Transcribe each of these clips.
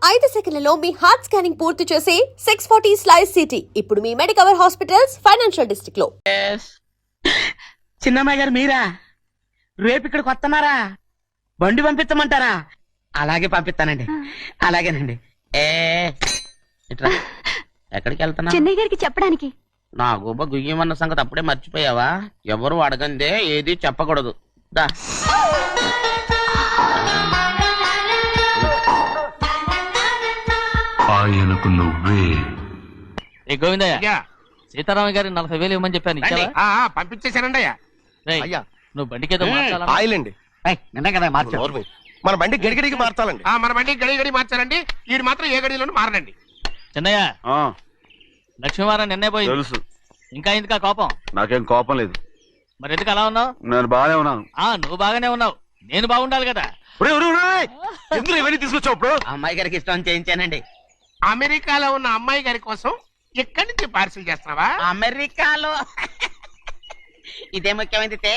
5 సెకన్లలో మీ heart scanning పూర్తి చేసి 640 స్లైస్ సిటీ ఇప్పుడు మీ మెడికవర్ హాస్పిటల్స్ ఫైనాన్షియల్ డిస్ట్రిక్ట్ లో. చిన్నమ్మాయి గారు మీరా? రేపు ఇక్కడికి వస్తున్నారా? బండి పంపించమంటారా? అలాగే పంపిస్తానండి. అలాగేనండి. ఇట్రా. ఎక్కడికి వెళ్తున్నా? చెన్నై గారికి చెప్పడానికి. నా గుబ్బ గుయ్యమన్న సంగతి అప్పుడే మర్చిపోయావా? ఎవరు అడగందే ఏది చెప్పకూడదు. దా ఆయనకు నువ్వే. గోవిందయ్య, సీతారామ గారి 40,000 ఇవ్వమని చెప్పాను, ఇచ్చావా? పంపించేశానండి అయ్యా. అయ్యా, నువ్వు బండికేదో మార్చాలా? ఆయిల్ అండి. నిన్న కదా మార్చారు. మన బండి గడిగడికి మార్చాలండి. మన బండి గడిగడి మార్చాలండి. వీడు మాత్రం ఏ గడిలోనూ మారనండి. చిన్నయ్య, లక్ష్మీవారం నిన్నే పోయి తెలుసు. ఇంకా ఎందుకా కోపం? నాకేం కోపం లేదు. మరి ఎందుకు అలా ఉన్నావు? నేను బాగానే ఉన్నాను. నువ్వు బాగానే ఉన్నావు, నేను బాగుండాలి కదా. ఎందుకు ఇవన్నీ తీసుకొచ్చావు? ఇప్పుడు అమ్మాయి గారికి ఇష్టం చేయించానండి. అమెరికాలో ఉన్న అమ్మాయి గారి కోసం ఎక్కడి నుంచి పార్సిల్ చేస్తున్నావా? అమెరికాలో ఇదే ముఖ్యమైనది.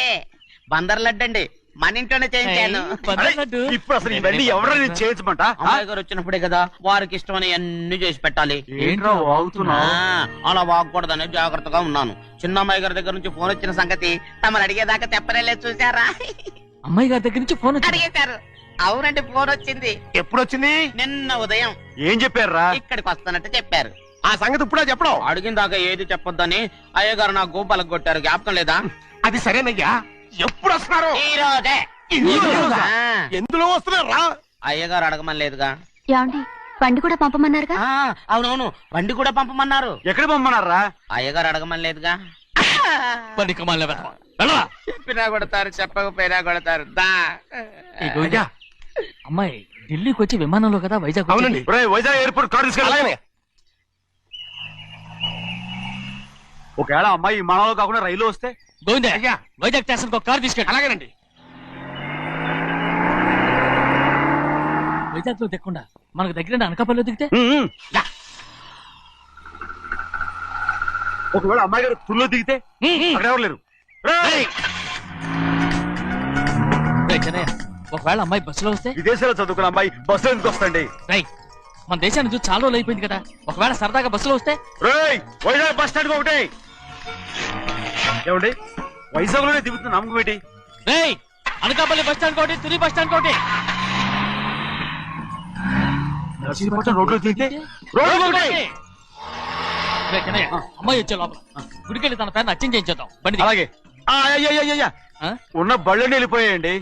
బందర్ లడ్డు అండి, మన ఇంట్లోనే చేయించాను. ఇప్పుడు అసలు ఇవన్నీ ఎవరైనా చేయించమంట? అమ్మాయి గారు వచ్చినప్పుడే కదా వారికి ఇష్టమని అన్ని చేసి పెట్టాలి. ఏంట్రా వాగుతున్నావ్? అలా వాగకూడదని జాగ్రత్తగా ఉన్నాను. చిన్న అమ్మాయి గారి దగ్గర నుంచి ఫోన్ వచ్చిన సంగతి తమరు అడిగేదాకా తెప్పలేదు. చూసారా? అమ్మాయి గారి దగ్గర నుంచి ఫోన్ అడిగేశారు. అవునండి, ఫోన్ వచ్చింది. ఎప్పుడు వచ్చింది? నిన్న ఉదయం. ఏం చెప్పారా? ఇక్కడికి వస్తానంటే చెప్పారు. ఆ సంగతి ఇప్పుడే చెప్పడం. అడిగిన దాకా ఏది చెప్పొద్దని అయ్యగారు నాకు గోపాలకు కొట్టారు. జ్ఞాపకం లేదా? అది సరేనయ్యా. ఎప్పుడు వస్తున్నారు? ఈ రోజే. ఎందులో వస్తున్నారా? అయ్యగారు అడగమని లేదుగా. ఏమండి, బండి కూడా పంపమన్నారుగా? అవునవును, బండి కూడా పంపమన్నారు. ఎక్కడ పంపమన్నారా? అయ్యగారు అడగమని లేదుగా. చెప్పినా కొడతారు, చెప్పకపోయినా కొడతారు. దా అమ్మాయి ఢిల్లీకి వచ్చి విమానంలో కదా వైజాగ్. అవునండి. వైజాగ్ ఎయిర్పోర్ట్ కార్ తీసుకెళ్ళి. ఒకవేళ అమ్మాయి విమానంలో కాకుండా రైలు వస్తే? గోవిందయ్య, అయ్యా, వైజాగ్ స్టేషన్ ఒక కార్ తీసుకెళ్ళి. అలాగేనండి. వైజాగ్ లో దిక్కుండా మనకు దగ్గర అనకాపల్లిలో దిగితే? ఒకవేళ అమ్మాయి గారు తుల్లో దిగితే? అక్కడ ఎవరు లేరు. చెన్నయ్య, ఒకవేళ అమ్మాయి బస్సులో వస్తే? విదేశాల్లో చదువుకున్న అమ్మాయి బస్సులో ఎందుకు వస్తండి? మన దేశాన్ని చూసి చాలా రోజులు అయిపోయింది కదా, ఒకవేళ సరదాగా బస్సులో వస్తే? వైజాగ్ బస్ స్టాండ్ ఒకటి ఏమండి, వైజాగ్ లోనే దిగుతున్న నమ్మకం ఏంటి? అనకాపల్లి బస్ స్టాండ్ కోటి, తుని బస్ స్టాండ్ కోటి. రోడ్లో దిగితే అమ్మాయి వచ్చే లోపల గుడికెళ్ళి తన పేరుని అచ్చం చేయించేద్దాం. బండి అలాగే. ఉన్న బళ్ళని వెళ్ళిపోయాయండి.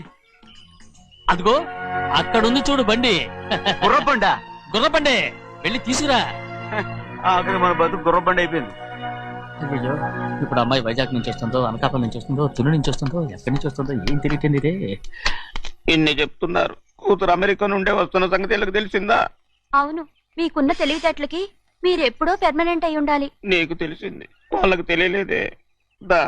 అదిగో అక్కడుంది చూడు బండి. గుర్రబండా? గుర్రబండి, వెళ్ళి తీసుకురా. అక్కడ మన బతుకు గుర్రబండి అయిపోయింది. అయ్యో, ఇప్పుడు అమ్మాయి వైజాగ్ నుంచి వస్తుందో, అనకాపల్లి నుంచి వస్తుందో, తుని నుంచి వస్తుందో, ఎక్కడి నుంచి వస్తుందో ఏం తెలియటండి రే. ఇన్ని చెప్తున్నారు, కూతురు అమెరికా నుండే వస్తున్న సంగతి వీళ్ళకి తెలిసిందా? అవును, మీకున్న తెలివితేటలకి మీరెప్పుడో పెర్మనెంట్ అయి ఉండాలి. నీకు తెలిసింది, వాళ్ళకి తెలియలేదే. దా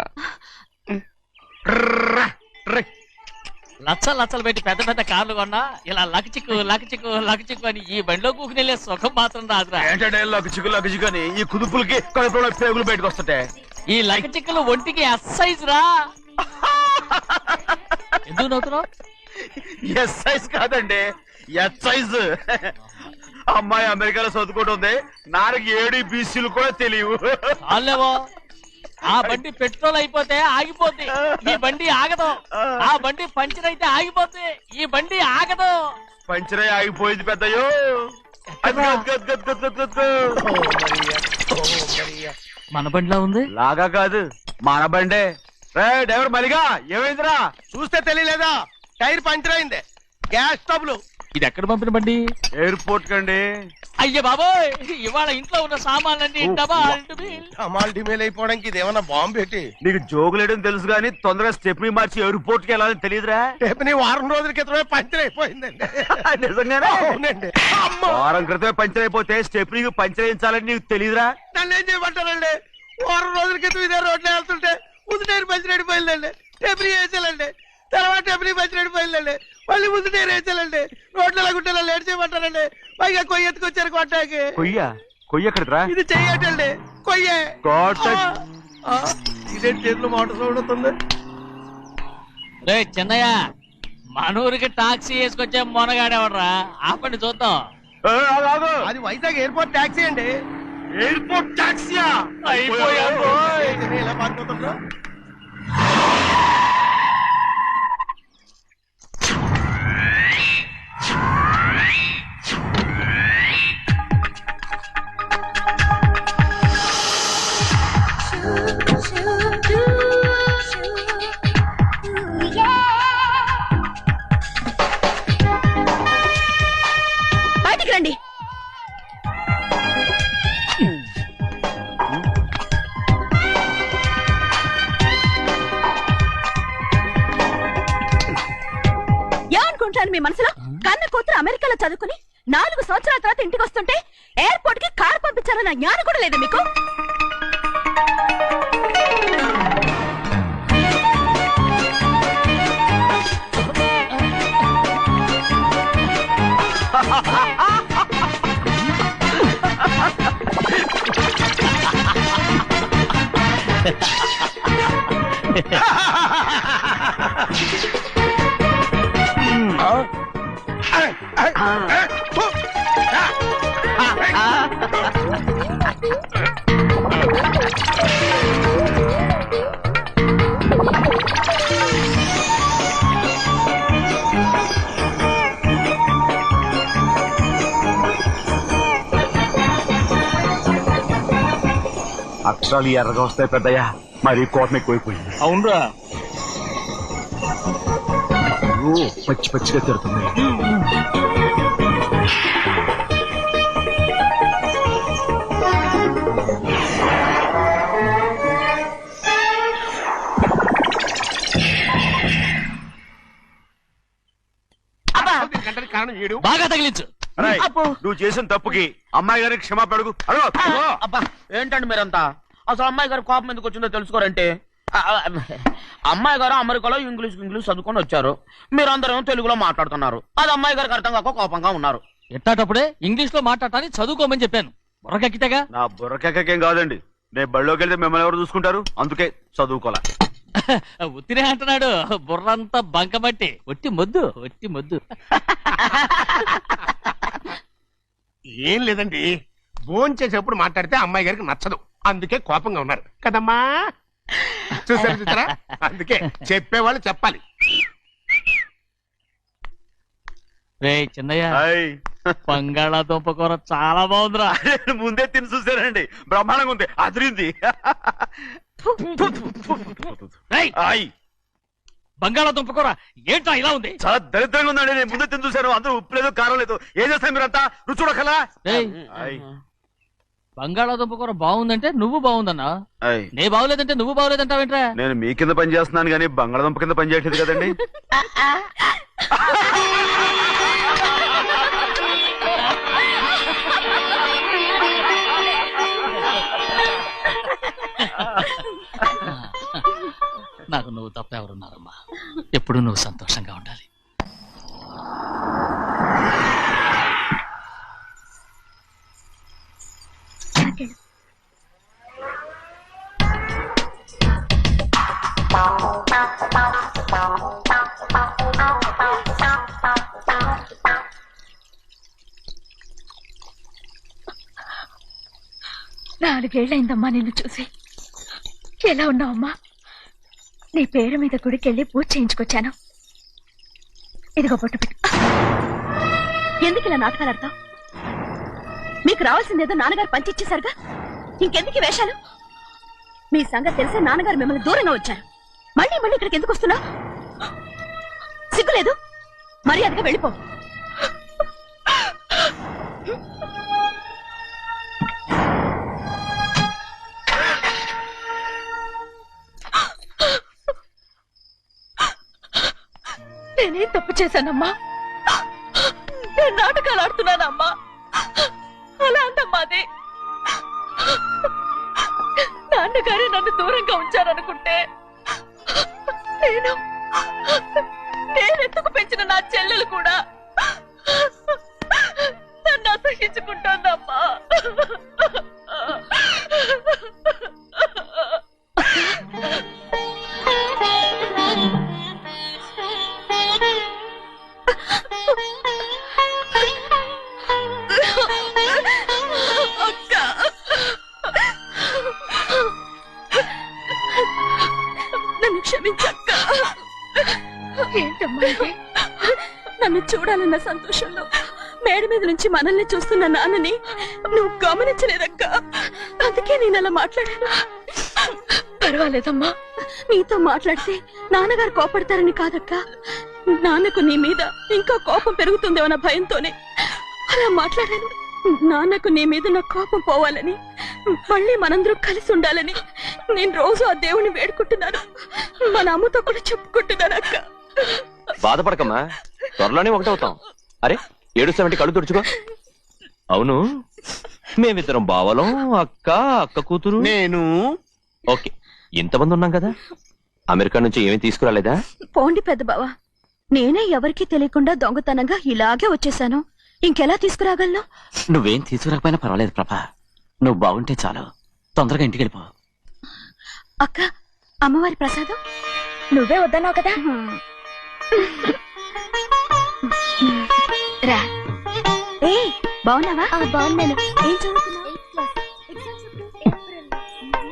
లచ్చలు పెట్టి పెద్ద పెద్ద కార్లు కొన్నా ఇలా లకచిక్కు లకచిక్కు లకచిక్కు అని ఈ బండిలో కూకుని వెళ్ళే సుఖం మాత్రం రాదురా. ఏంటంటే లకచిక్కు అని ఈ కుదుపులకి కడుపులో పేగులు బయటకు వస్తుంటాయి. ఈ లకచిక్కులు ఒంటికి ఎక్సైజ్ రా. ఎందుకు నవ్వుతున్నావు? ఎక్సైజ్ కాదండి, ఎక్సైజ్. అమ్మాయి అమెరికాలో చదువుకుంటుంది, నాకు 7 BCలు కూడా తెలియవు. చాలేవో, ఆ బండి పెట్రోల్ అయిపోతే ఆగిపోద్ది, ఈ బండి ఆగదు. ఆ బండి పంచర్ అయితే ఆగిపోద్ది, ఈ బండి ఆగదు. పంచర్ అయి ఆగిపోయింది పెద్దయ్యో. మన బండిలా ఉంది. లాగా కాదు, మన బండే. డ్రైవర్ మలిగా ఏమైందిరా? చూస్తే తెలియలేదా? టైర్ పంచర్ అయింది. Gas trouble. ఇది ఎక్కడ పంపిన బండి? ఎయిర్పోర్ట్ కండి. అయ్య బాబోయ్, ఇవాళ ఇంట్లో ఉన్న సామాన్లన్నీ డమాల్ డిమేల్ అయిపోవడానికి ఇదేమన్నా బాంబు పెట్టి? నీకు జోగులేయడం తెలుసు కానీ తొందరగా స్టెప్ని మార్చి ఎయిర్పోర్ట్ కి వెళ్ళాలని తెలియదురా? స్టెప్ని వారం రోజుల క్రితమే పంచర్ అయిపోయిందండి. నిజంగానే? అవునండి. వారం క్రితమే పంచర్ అయిపోతే స్టెప్ని పంచర్ వేయించాలని నీకు తెలియదురా? నన్ను ఏం చేయమంటారండి? వారం రోజుల క్రితం ఇదే రోడ్లో వెళ్తుంటే ముందు టైర్ పంచర్ అయిపోయిందండి. స్టెప్ని వేసాలండి, తర్వాత స్టెప్ని పంచర్ అయిపోయిందండి. మళ్ళీ ముందు టైర్ వేసాలండి. రోడ్లు ఎలాగుంటే లేట్ చేయమంటారండి. పైగా కొయ్య ఎత్తుకొచ్చారు కొట్టాకి. కొయ్య ఎక్కడరా? ఇది చెయ్యటండి, కొయ్యే. ఇదే చేతులు మోటార్ సౌండ్ అవుతుంది. రే చిన్నయ్య, మనూరికి టాక్సీ వేసుకొచ్చే మొనగాడేవడరా? ఆపండి చూద్దాం. ఆగు. అది వైజాగ్ ఎయిర్పోర్ట్ ట్యాక్సీ అండి. ఎయిర్పోర్ట్ టాక్సీయా? అయిపోయాం రోయ్. ఏంటి ఇలా పారిపోతుండ్రు? బయటికి రండి. ఏమనుకుంటాను మీ మనసులో? కన్న కూతురు అమెరికాలో చదువుకుని 4 సంవత్సరాల తర్వాత ఇంటికి వస్తుంటే ఎయిర్పోర్ట్ కి కారు పంపించాలన్న జ్ఞానం కూడా లేదా మీకు? అక్షరాలు ఎర్రగా వస్తాయి పెద్దయ్యా, మరి కోపం ఎక్కువైపోయింది. అవునరా, పచ్చి పచ్చిగా తిడుతుంది. దీనికంటే కారణం ఏడు. బాగా తగిలించు. అరేయ్, అబ్బో. నువ్వు చేసిన తప్పుకి అమ్మాయి గారికి క్షమాపణ అడుగు. అడుగు. అబ్బా ఏంటండి మీరంతా? అసలు అమ్మాయి గారు కోపం ఎందుకు వచ్చిందో తెలుసుకోరంటే, అమ్మాయి గారు అమెరికాలో ఇంగ్లీష్ చదువుకొని వచ్చారు, మీరందరూ తెలుగులో మాట్లాడుతున్నారు. అది అమ్మాయి గారికి అర్థం కాక కోపంగా ఉన్నారు. ఎట్టాటప్పుడే ఇంగ్లీష్ లో మాట్లాడటానికి చదువుకోమని చెప్పాను. బుర్రకెక్కితేగా. నా బుర్రకెక్కకేం కాదండి, రేపు బళ్ళోకి వెళ్తే మిమ్మల్ని ఎవరు చూసుకుంటారు? అందుకే చదువుకోలే. ఉత్తినే అంటున్నాడు. బుర్రంతా బంకబట్టి ఒట్టి మొద్దు, ఒట్టి మొద్దు. ఏం లేదండి, భోంచేసేప్పుడు మాట్లాడితే అమ్మాయి గారికి నచ్చదు, అందుకే కోపంగా ఉన్నారు కదమ్మా. చూసారా? అందుకే చెప్పేవాళ్ళు చెప్పాలి. రే చిన్నయ్య, హాయ్. బంగాళాదుంప కూర చాలా బాగుందిరా. ముందే తిని చూసానండి, బ్రహ్మాండంగా ఉంది, అదిరింది. రేయ్, హాయ్. బంగాళాదుంప కూర ఏంట్రా ఇలా ఉంది? చాలా దరిద్రంగా ఉందండి, నేను ముందే తిని చూశాను. అందరూ ఉప్పు లేదు, కారం లేదు. ఏం చేస్తారు మీరంతా? రుచి చూడకలా. రేయ్, హాయ్. బంగాళాదుంప కూర బాగుందంటే నువ్వు బాగుందన్నా, హాయ్. నే బాగులేదంటే నువ్వు బాగులేదంటావేంట్రా? నేను మీ కింద పని చేస్తున్నాను కానీ బంగాళదుంప కింద పని చేయట్లేదు కదండి. నాకు నువ్వు తప్ప ఎవరున్నారమ్మా? ఎప్పుడు నువ్వు సంతోషంగా ఉండాలి. నాలుగేళ్లైందమ్మా నిన్ను చూసి. ఎలా ఉన్నావమ్మా? నీ పేరు మీద గుడికెళ్ళి పూజ చేయించుకొచ్చాను. ఇదిగో బొట్టు పెట్టు. ఎందుకు ఇలా నాటకాలు ఆడతావు? మీకు రావాల్సిందేదో నాన్నగారు పంచిచ్చేశారుగా, ఇంకెందుకు ఈ వేషాలు? మీ సంగతి తెలిసే నాన్నగారు మిమ్మల్ని దూరంగా వచ్చారు. మళ్ళీ మళ్ళీ ఇక్కడికి ఎందుకు వస్తున్నావు? సిగ్గులేదు? మర్యాదగా వెళ్ళిపో. నేనేం తప్పు చేశానమ్మా? నేను నాటకాలు ఆడుతున్నానమ్మా. అలా అందమ్మా అది. నాన్నగారే నన్ను దూరంగా ఉంచారనుకుంటే నేనెత్తుకు పెంచిన నా చెల్లెలు కూడా నన్ను అసహించుకుంటోందమ్మా. ఏంటమ్మా ఇది? నన్ను చూడాలన్న సంతోషంలో మేడ మీద నుంచి మనల్ని చూస్తున్న నాన్నని నువ్వు గమనించలేదక్క. అందుకే నేను అలా మాట్లాడాను. పర్వాలేదమ్మా, నీతో మాట్లాడితే నాన్నగారు కోపడతారని కాదక్క. నాన్నకు నీ మీద ఇంకా కోపం పెరుగుతుందేమన్న భయంతోనే అలా మాట్లాడాను. నాన్నకు నీ మీద నా కోపం పోవాలని, మళ్ళీ మనందరూ కలిసి ఉండాలని నేను రోజు ఆ దేవుని వేడుకుంటున్నాను. మన అమ్మతో కూడా చెప్పుకుంటున్నాను అక్క. బాధపడకమ్మా, త్వరలోనే ఒకటవుతాం. అరే ఏడుస్తామంటే కళ్ళు తుడుచుకో. అవును, మేమిద్దరం బావలం, అక్క కూతురు. నేను ఓకే, ఇంతమంది ఉన్నాం కదా. అమెరికా నుంచి ఏమీ తీసుకురాలేదా? పోండి పెద్ద బావ, నేనే ఎవరికీ తెలియకుండా దొంగతనంగా ఇలాగే వచ్చేసాను. ఇంకెలా తీసుకురాగలను? నువ్వేం తీసుకురాకపోయినా పర్వాలేదు ప్రభా, నువ్వు బాగుంటే చాలు. తొందరగా ఇంటికి వెళ్ళిపో. అక్క, అమ్మవారి ప్రసాదం నువ్వే వద్దన్నావు కదా. రా. ఏ బాగున్నావా? బాగున్నాను. ఏం చదువుతున్నావు?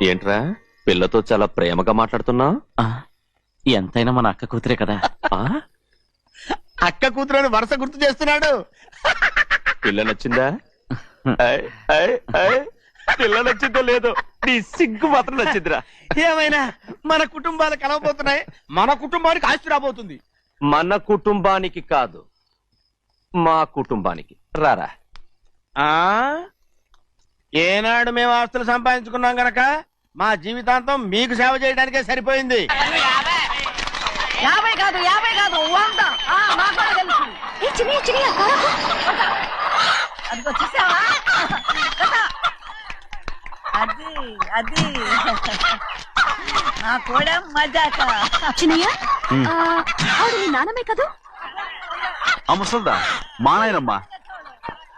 ఏంట్రా పిల్లతో చాలా ప్రేమగా మాట్లాడుతున్నా? ఎంతైనా మన అక్క కూతురే కదా. అక్క కూతురని వరుస గుర్తు చేస్తున్నాడు. పిల్ల నచ్చిందా? పిల్ల నచ్చిందో లేదో, నీ సిగ్గు మాత్రం నచ్చిందిరా. ఏమైనా మన కుటుంబాలు కలవబోతున్నాయి. మన కుటుంబానికి ఆస్తి రాబోతుంది. మన కుటుంబానికి కాదు, మా కుటుంబానికి. రారా. ఏనాడు మేము ఆస్తులు సంపాదించుకున్నాం గనక మా జీవితాంతం మీకు సేవ చేయడానికే సరిపోయింది. 50 కాదు 100. నాకు కూడా తెలుసు. అదిగో చూసావా? అది నా కూడా మజాక. చిన్నయ్య, ఆవిడ నీ నాన్నమే కదా? ముసల్దా మా నాయనమ్మా.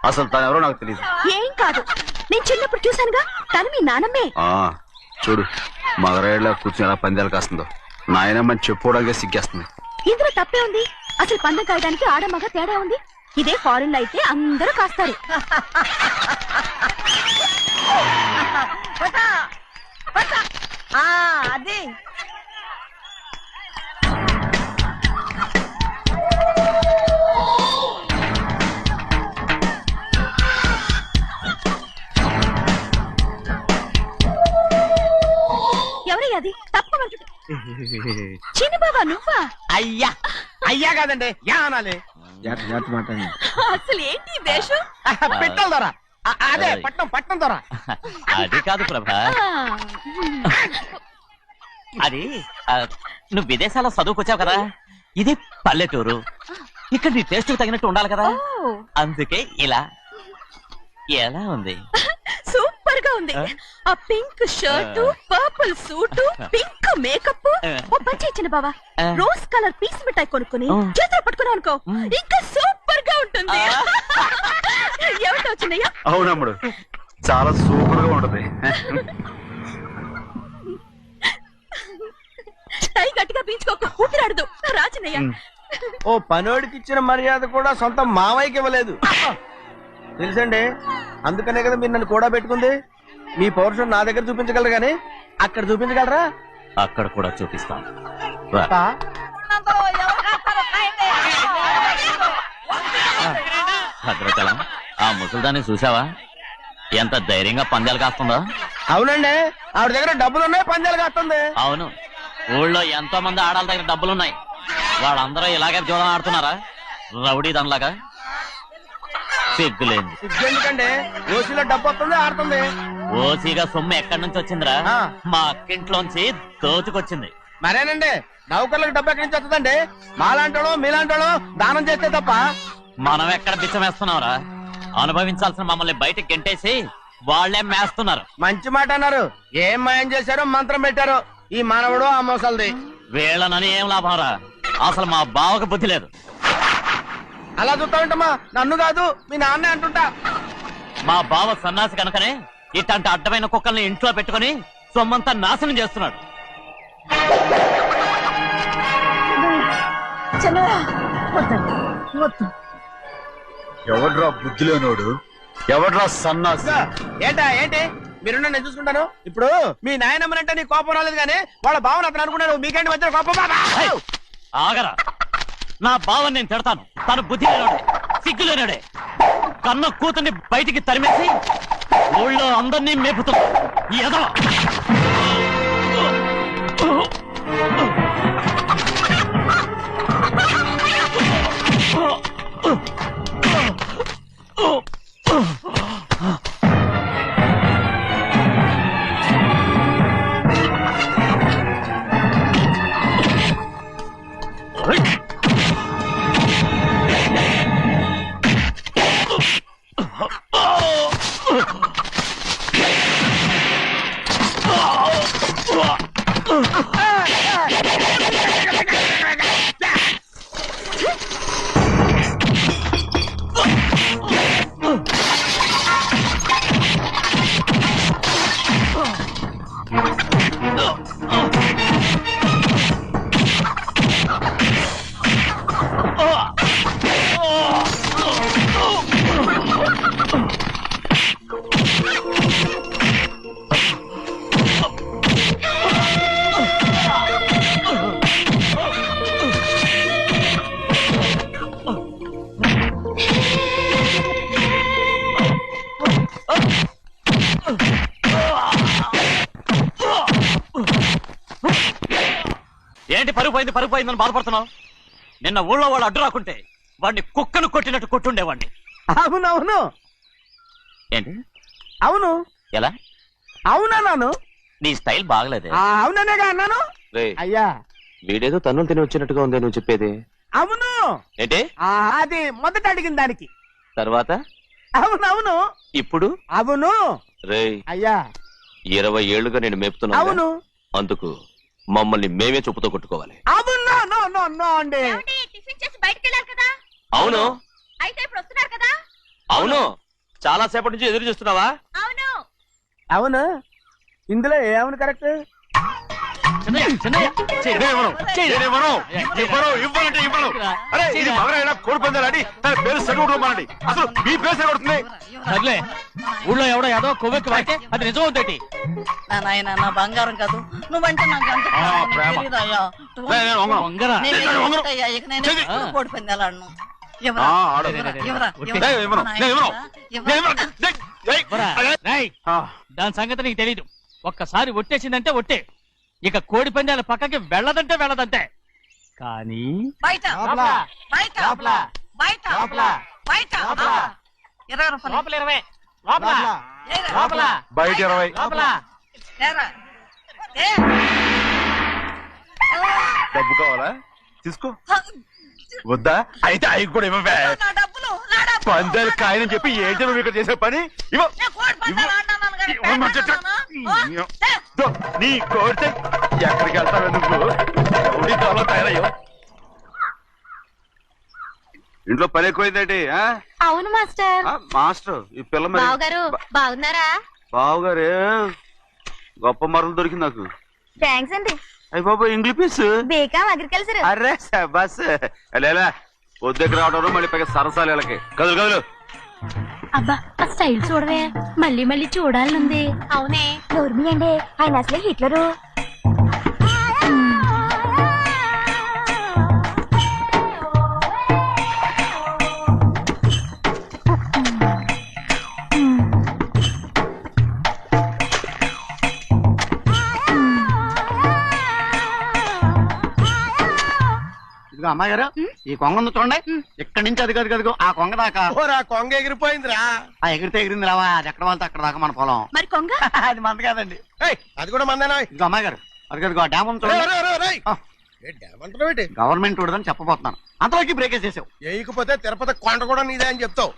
అసలు తను ఎవరో నాకు తెలియదు. ఏం కాదు, నేను చిన్నప్పుడు చూశానుగా, తను మీ నాన్నమ్మే. చూడు మగరాయిలా కూర్చుని ఎలా పందాలు కాస్తుందో. నాయనమ్మని చెప్పుకోవడానికి సిగ్గేస్తుంది. ఇందులో తప్పే ఉంది? అసలు పందెం కాయడానికి ఆడమగ తేడా ఉంది. ఇదే ఫారెన్ లో అయితే అందరూ కాస్తారు. అది ఎవరయ్యా అది? తప్పమంటు చిన్న బాబా, నువ్వా? అయ్యా అయ్యా కాదండి, యా అనాలి. అసలు ఏంటి ఈ వేషం? పెట్టల ద్వారా. అదే పట్నం ద్వారా. అది కాదు ప్రభా, అది నువ్వు విదేశాల్లో చదువుకొచ్చావు కదా, ఇది పల్లెటూరు. ఇక్కడ నీ టేస్ట్ తగినట్టు ఉండాలి కదా, అందుకే ఇలా. ఎలా ఉంది? సూపర్ గా ఉంది. ఆ pink shirt, purple suit, pink makeup. ఓ పని చేయి చిన్న బావా, రోజ్ కలర్ పీస్ మిఠాయి కొనుక్కుని చేతులు పట్టుకున్నావు అనుకో, ఇంకా సూపర్ గా ఉంటుంది. ఏమిటో చిన్నయ్య? అవునమ్ముడు, చాలా సూపర్ గా ఉంటది. టై గట్టిగా పీంచుకోకు, ఊపిరాడదు. రాచినయ్య, ఓ పనోడికి ఇచ్చిన మర్యాద కూడా సొంత మావయ్యకి ఇవ్వలేదు. తెలుసండి, అందుకనే కదా మీరు నన్ను కూడా పెట్టుకుంది. మీ పౌరుషం నా దగ్గర చూపించగలరు గానీ అక్కడ చూపించగలరా? అక్కడ కూడా చూపిస్తాం. భద్రతల ఆ ముసల్దాన్ని చూసావా? ఎంత ధైర్యంగా పందాలు కాస్తుందో. అవునండి, ఆవిడ దగ్గర డబ్బులు ఉన్నాయి, పందాలు కాస్తుంది. అవును, ఊళ్ళో ఎంతో మంది ఆడాల దగ్గర డబ్బులున్నాయి. వాళ్ళందరూ ఇలాగే జోదం ఆడుతున్నారా? రౌడీ దానిలాగా. సిగ్గులేంది. ఎందుకంటే ఓసీలో డబ్బు వస్తుంది, ఆడుతుంది. ఓసీగా సొమ్ము ఎక్కడి నుంచి వచ్చిందిరా? మా అక్కింట్లోంచి దోచుకొచ్చింది. మరేనండి, నౌకర్లకు డబ్బు ఎక్కడి నుంచి వస్తుందండి? మాలాంటోళ్ళు మీలాంటోళ్ళు దానం చేస్తే తప్ప. మనం ఎక్కడ బిచ్చం వేస్తున్నావురా? అనుభవించాల్సిన మమ్మల్ని బయటకు గెంటేసి వాళ్లే మేస్తున్నారు. మంచి మాట అన్నారు. ఏం మాయం చేశారో మంత్రం పెట్టారో ఈ మానవుడు ఆ మోసల్ది. వీళ్ళనని ఏం లాభంరా? అసలు మా బావకు బుద్ధి లేదు. అలా చూస్తా ఉంటామా? నన్ను కాదు, మీ నాన్నే అంటుంటా. మా బావ సన్నాసి కనుకనే ఇట్లాంటి అడ్డమైన కుక్కల్ని ఇంట్లో పెట్టుకుని సొమ్మంతా నాశనం చేస్తున్నాడు. ఎవడ్రా బుద్ధిలోనోడు? ఎవడ్రా సన్నాసి? ఏంటి మీరు నేను చూసుకుంటాను. ఇప్పుడు మీ నాయనమ్మనంటే నీ కోపం రాలేదు కానీ వాళ్ళ భావన అతను అనుకున్నాడు. మీకేంటి మధ్య కోపం? ఆగరా, నా బావని నేను తిడతాను. తను బుద్ధి లేనాడే, సిగ్గు లేనాడే. కన్న కూతుర్ని బయటికి తరిమేసి ఊళ్ళో అందరినీ మేపుతున్నా ఈ ఎదవ. ఏంటి పరుగు పోయిందని బాధపడుతున్నావు? నిన్న ఊళ్ళో వాళ్ళు అడ్డు రాకుంటే వాడిని కుక్కను కొట్టినట్టు కొట్టుండేవాడిని. అవునవును ఏంటి? అవును ఎలా? అవునన్నాను. నీ స్టైల్ బాగలేదే. అవుననేగా అన్నాను. రేయ్, అయ్యా వీడేదో తన్నులు తిని వచ్చినట్టుగా ఉంది నువ్వు చెప్పేది. అవును. ఏంటి? అది మొదట అడిగిన దానికి. తర్వాత అవునవును. ఇప్పుడు అవును. రేయ్, అయ్యా 20 ఏళ్లుగా నేను మేపుతున్నా. అవును. అందుకు మమ్మల్ని మేమే చెప్పుతో కొట్టుకోవాలి. అవును. నో నో నో అండి. టిఫిన్ చేసి బయటకు వెళ్ళారు కదా, అవును అయితే ఇప్పుడు వస్తున్నారు కదా. అవును. చాలా సేపటి నుంచి ఎదురు చూస్తున్నావా? అవును. అవును. ఇందులో ఏమని కరెక్ట్? ఊళ్ళో ఎవడో ఏదో కొవ్వెక్కి వాడితే అది నిజం అవుతాయి. నాయన నా బంగారం కాదు, నువ్వంటే నాకు అంత తెలీదయ్యా. ఇక నేను ఎప్పుడు కోడి పందాలు ఆడను. దాని సంగతి నీకు తెలీదు. ఒక్కసారి ఒట్టేసిందంటే ఒట్టే. ఇక కోడి పందాల పక్కకి వెళ్ళదంటే వెళ్ళదంతే. కానీ బయట బయట బయట బయట 20 రూపాయలు. లోపల 20, లోపల లోపల బయట 20. లోపల ఏరా. డబ్బు కావాలా? తీసుకో. వద్దా? అయితే అవి కూడా ఇవ్వవే. నా డబ్బులు నా డబ్బులు. పందాలు కాయని చెప్పి ఏంటి నువ్వు ఇక్కడ చేసే పని? ఇవ్వ. నేను కోడి పందాలు ఆడినాను కానీ ఇవ్వమంటే పెట్టాను. దో, నీ కోరితే ఎక్కడికి వెళ్తావే నువ్వు? రౌడీ కాలో తయారయ్యో. ఇంట్లో పని ఎక్కువైందేంటి? అవును మాస్టర్. మాస్టర్ ఈ పిల్ల మరి బావగారు బాగున్నారా? బావుగారే గొప్ప మరలు దొరికింది నాకు. థ్యాంక్స్ అండి. అయ్యి బాబు ఇంగ్లీష్ పీస్. BCom agriculture. అరే బస్ లేలా పొద్దుకు రావడం మళ్ళీ పైగా సరసాలు వీళ్ళకి. కదులు కదులు. అబ్బా ఆ స్టైల్ చూడవే, మళ్ళీ మళ్ళీ చూడాలనుంది. అవునే నోర్మి అండి, ఆయన అసలే హిట్లరు. ఇదిగో అమ్మాయి గారు, ఈ కొంగ ఉంది చూడండి. ఇక్కడి నుంచి అది కదిగో ఆ కొంగ దాకా. కొంగ ఎగిరిపోయిందిరా. ఆ ఎగిరితే ఎగిరింది రావా, అది ఎక్కడ వాళ్ళతో అక్కడ దాకా మన పొలం. మరి కొంగ అది మంద కాదండి. అది కూడా మందేనా? ఇదిగో అమ్మాయి గారు, అది కదిగో ఆ డ్యామ్ ఉంది చూడండి. గవర్నమెంట్ ఉండదని చెప్పబోతున్నాను, అంతలోకి బ్రేక్ వేసేసావు. వేయకపోతే తిరుపతి కొండ కూడా నీదే అని చెప్తావు.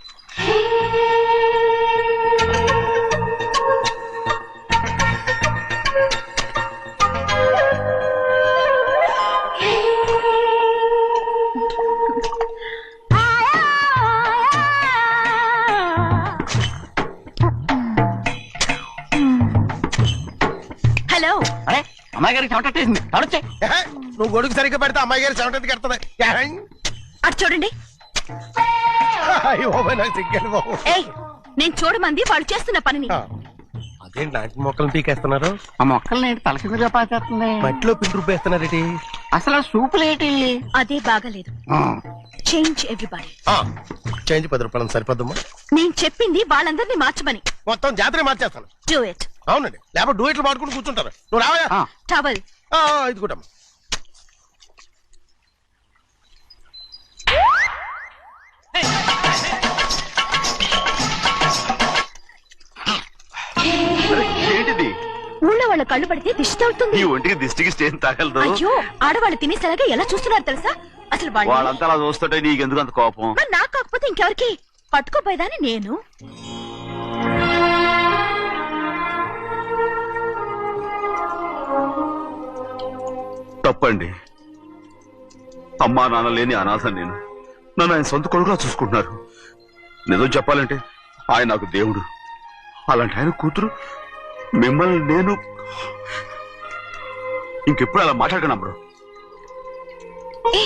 హలో. అరే అమ్మాయి గారికి చెమటేసింది, తడొచ్చే. నువ్వు గొడుగు సరిగ్గా పెడితే అమ్మాయి గారి చెమటకి ఎడుతుంది. అటు చూడండి. నాకు సిగ్గాను బాబు. ఏయ్, నేను చూడమంది వాళ్ళు చేస్తున్న పనిని. అదేంటి లాంటి మొక్కలు పీకేస్తున్నారు? ఆ మొక్కల్ని తల కింద పాచేస్తుంది. మట్టిలో పిండి రూపేస్తున్నారేటి? అసలు సూపులేటి అదే బాగలేదు. Change everybody. చేంజ్ 10 రూపాయలు సరిపోద్దమ్మా. నేను చెప్పింది వాళ్ళందరినీ మార్చమని. మొత్తం జాతర మార్చేస్తాను. Do it. అవునండి, లేకపోతే డూయిట్లు పాడుకుంటూ కూర్చుంటారు. నువ్వు రావా? టవల్. ఇది కూడా ఏంటిది? ఊళ్ళో వాళ్ళ కళ్ళు పడితే దిష్టి అవుతుంది. ఈ ఒంటికి దిష్టికి స్టేన్ తగలదు. అయ్యో, ఆడవాళ్ళు తినేసేలాగా ఎలా చూస్తున్నారు తెలుసా? అసలు వాళ్ళు వాళ్ళంతా అలా చూస్తుంటే నీకెందుకు అంత కోపం? మరి నాకు కాకపోతే ఇంకెవరికి? పట్టుకోపోయేదాన్ని నేను. తప్పండి. అమ్మా నాన్న లేని అనాథ నేను. నన్ను ఆయన సొంత కొడుకులా చూసుకుంటున్నారు. నిజం చెప్పాలంటే ఆయన నాకు దేవుడు. అలాంటి ఆయన కూతురు మిమ్మల్ని నేను ఇంకెప్పుడు అలా మాట్లాడగలను బ్రో. ఏ,